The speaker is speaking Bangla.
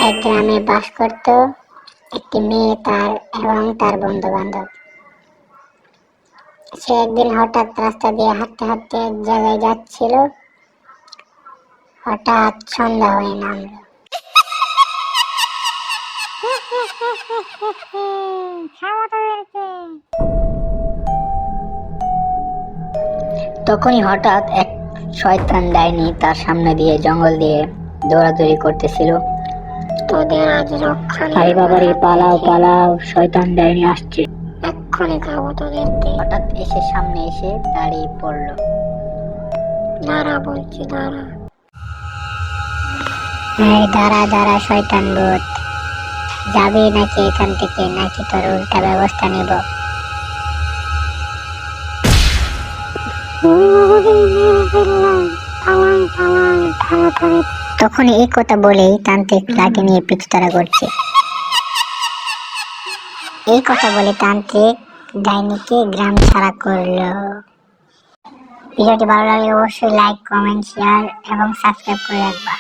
এক গ্রামে বাস করত একটি মেয়ে এবং তার বন্ধু বান্ধব। সে একদিন হঠাৎ রাস্তা দিয়ে হাঁটতে হাঁটতে এক জায়গায় যাচ্ছিল। হঠাৎ সন্ধ্যা হয়ে নামলো। তখনই হঠাৎ এক শয়তান ডাইনি তার সামনে দিয়ে জঙ্গল দিয়ে দৌড়াদৌড়ি করতেছিল। তোদের আজ রক্ষা নেই। আরে বাবারে, পালাও পালাও, শয়তান ডাইনি আসছে। এক্ষুনি খাবো তোদেরকে। হঠাৎ এসে সামনে এসে দাঁড়িয়ে পড়লো। দাঁড়া বলছি, দাঁড়া। এই দাঁড়া দাঁড়া শয়তান ভূত, যাবি নাকি এখান থেকে, নাকি তোর উল্টা ব্যবস্থা নিব? তখন এই কথা বলেই তান্ত্রিক লাঠি নিয়ে পিছুতাড়া করছে। এই কথা বলে তান্ত্রিক ডাইনিকে গ্রাম ছাড়া করলো। ভিডিওটি ভালো লাগলে অবশ্যই লাইক, কমেন্ট, শেয়ার এবং সাবস্ক্রাইব করে রাখবা।